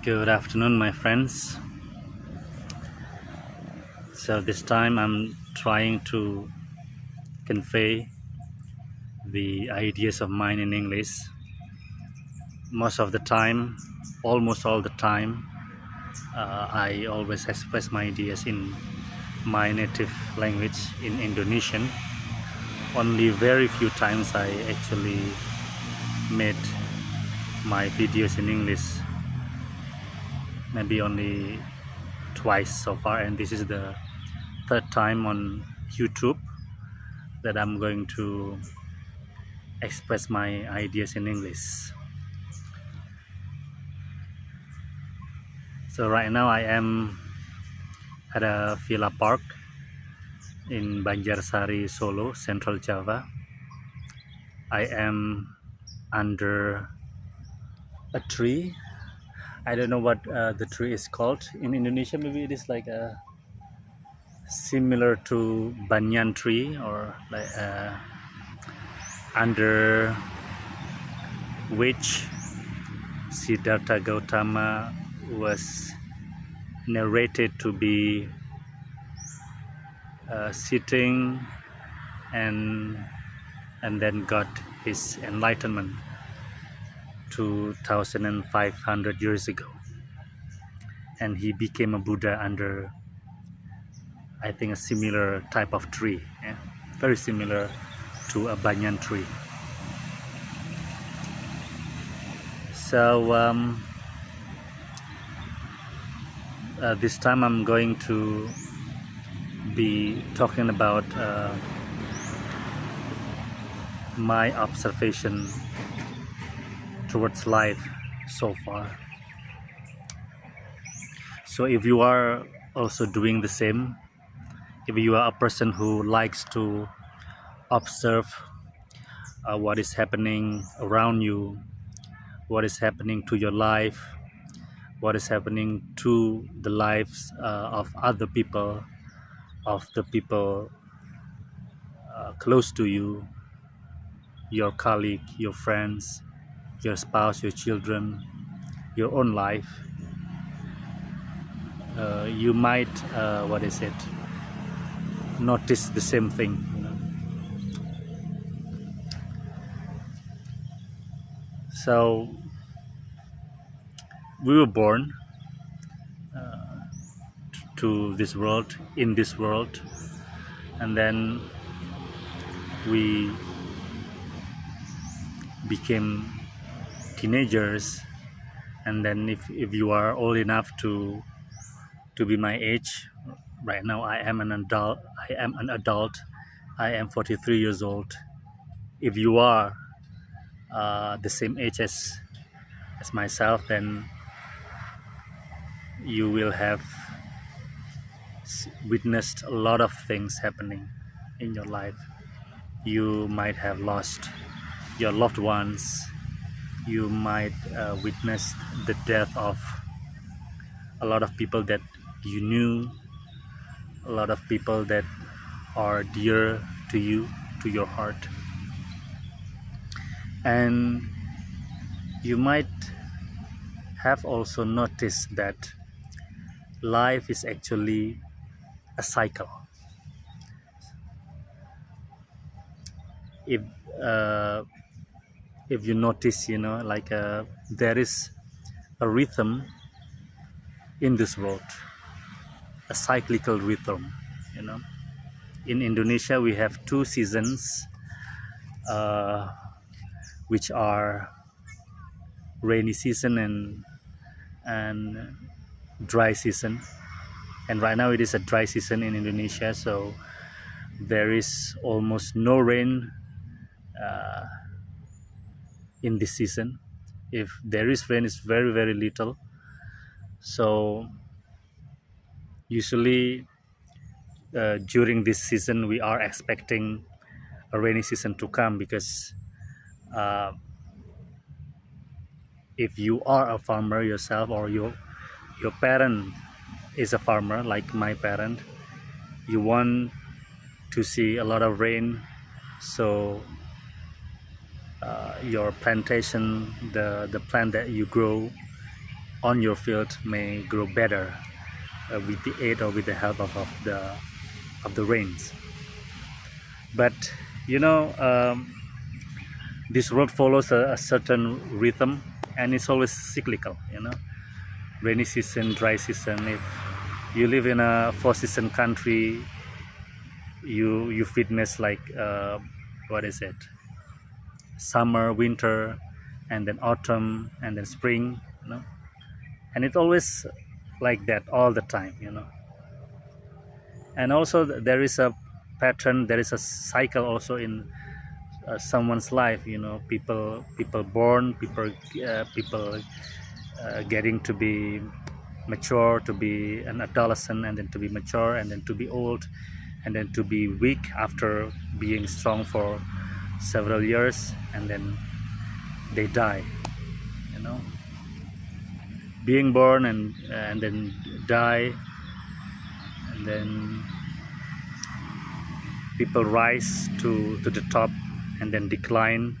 Good afternoon, my friends. So this time I'm trying to convey the ideas of mine in English. Most of the time, almost all the time, I always express my ideas in my native language in Indonesian. Only very few times I actually made my videos in English. Maybe only twice so far, and this is the third time on YouTube that I'm going to express my ideas in English. So right now I am at a villa park in Banjarsari, Solo, Central Java. I am under a tree. I don't know what the tree is called in Indonesia. Maybe it is like a similar to banyan tree, or like under which Siddhartha Gautama was narrated to be sitting and then got his enlightenment 2500 years ago, and he became a Buddha under, I think, a similar type of tree, yeah? Very similar to a banyan tree. So this time I'm going to be talking about my observation towards life so far. So if you are also doing the same, if you are a person who likes to observe what is happening around you, what is happening to your life, what is happening to the lives of other people, of the people close to you, your colleague, your friends, your spouse, your children, your own life, you might notice the same thing, you know? So we were born to this world, in this world, and then we became teenagers, and then if you are old enough to be my age right now, I am an adult. I am 43 years old. If you are the same age as myself, then you will have witnessed a lot of things happening in your life. You might have lost your loved ones. You might witness the death of a lot of people that you knew, a lot of people that are dear to you, to your heart. And you might have also noticed that life is actually a cycle. If you notice, you know, like there is a rhythm in this world, a cyclical rhythm, you know. In Indonesia we have two seasons, which are rainy season and dry season. And right now it is a dry season in Indonesia, so there is almost no rain in this season. If there is rain, it's very, very little. So usually during this season we are expecting a rainy season to come, because if you are a farmer yourself, or your parent is a farmer like my parent, you want to see a lot of rain, so your plantation, the plant that you grow, on your field may grow better with the aid or with the help of the rains. But you know, this world follows a certain rhythm, and it's always cyclical. You know, rainy season, dry season. If you live in a four-season country, you witness like what is it? Summer, winter, and then autumn, and then spring. You know, and it's always like that all the time. You know, and also there is a pattern. There is a cycle also in someone's life. You know, people born, people getting to be mature, to be an adolescent, and then to be mature, and then to be old, and then to be weak after being strong for several years, and then they die. You know, being born and then die, and then people rise to the top and then decline,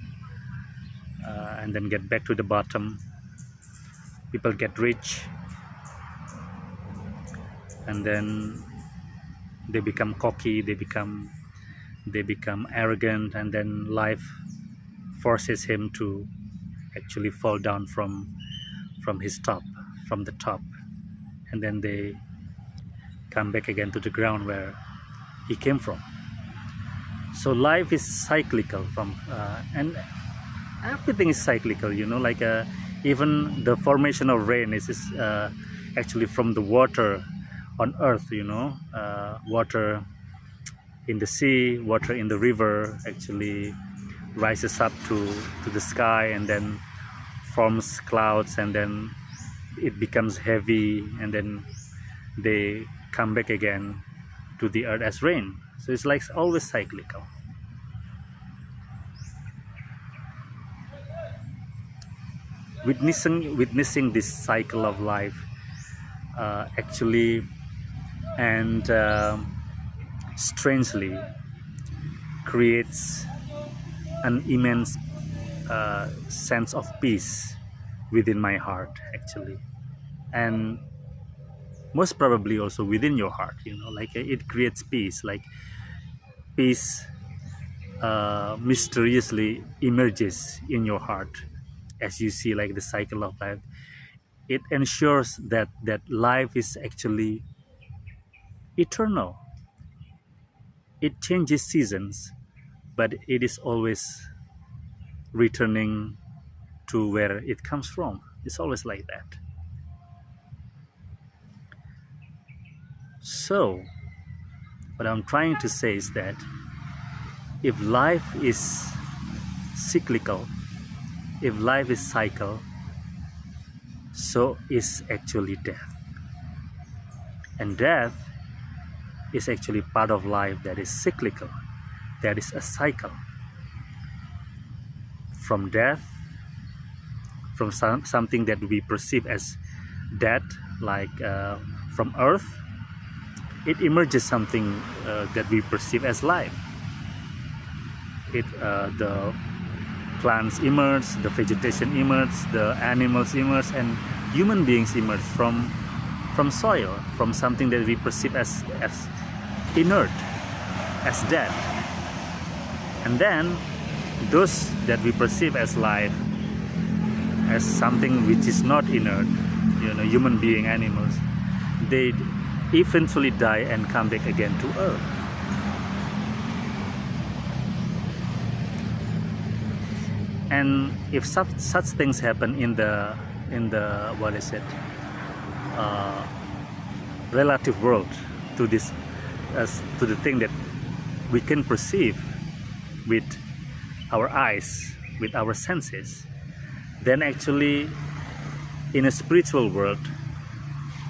and then get back to the bottom. People get rich, and then they become cocky, they become arrogant, and then life forces him to actually fall down from the top, and then they come back again to the ground where he came from. So life is cyclical, and everything is cyclical. You know, like even the formation of rain is actually from the water on earth. You know, water in the sea, water in the river actually rises up to the sky, and then forms clouds, and then it becomes heavy, and then they come back again to the earth as rain. So it's like always cyclical. Witnessing this cycle of life actually, and strangely creates an immense sense of peace within my heart, actually, and most probably also within your heart. You know, like it creates peace, like peace mysteriously emerges in your heart as you see like the cycle of life. It ensures that life is actually eternal. It changes seasons, but it is always returning to where it comes from. It's always like that. So what I'm trying to say is that if life is cyclical, if life is cycle, so is actually death. And death is actually part of life that is cyclical, that is a cycle. From death, from something that we perceive as death, like from earth, it emerges something that we perceive as life. The plants emerge, the vegetation emerge, the animals emerge, and human beings emerge from soil, from something that we perceive as inert, as dead. And then those that we perceive as life, as something which is not inert, you know, human being, animals, they eventually die and come back again to earth. And if such things happen in the what is it, relative world to this, to the thing that we can perceive with our eyes, with our senses, then actually in a spiritual world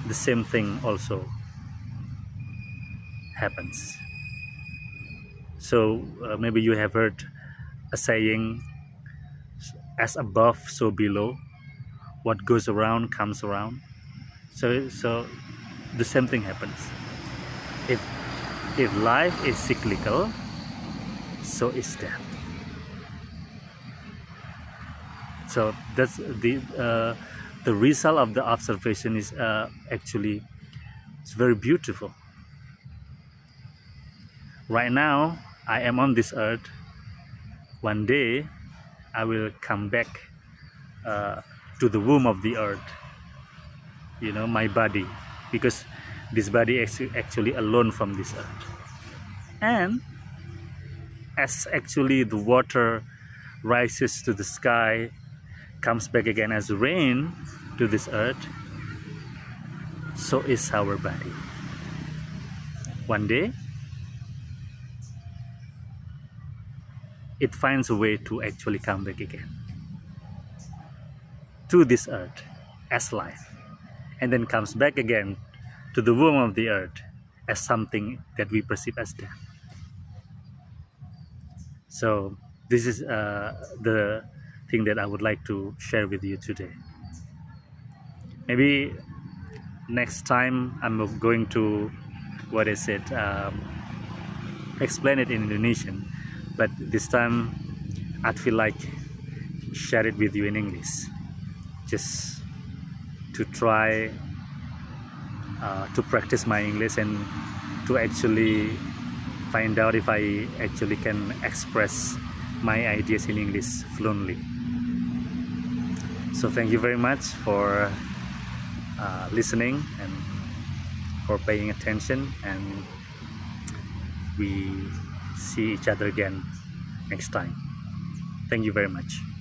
the same thing also happens. So maybe you have heard a saying, as above so below, what goes around comes around. So the same thing happens. If life is cyclical, so is death. So that's the result of the observation is actually it's very beautiful. Right now I am on this earth. One day I will come back to the womb of the earth, my body, because this body is actually alone from this earth. And as actually the water rises to the sky, comes back again as rain to this earth, so is our body. One day it finds a way to actually come back again to this earth as life, and then comes back again to the womb of the earth as something that we perceive as death. So this is the thing that I would like to share with you today. Maybe next time I'm going to, explain it in Indonesian, but this time I'd feel like share it with you in English, just to try to practice my English and to actually find out if I actually can express my ideas in English fluently. So thank you very much for listening and for paying attention, and we see each other again next time. Thank you very much.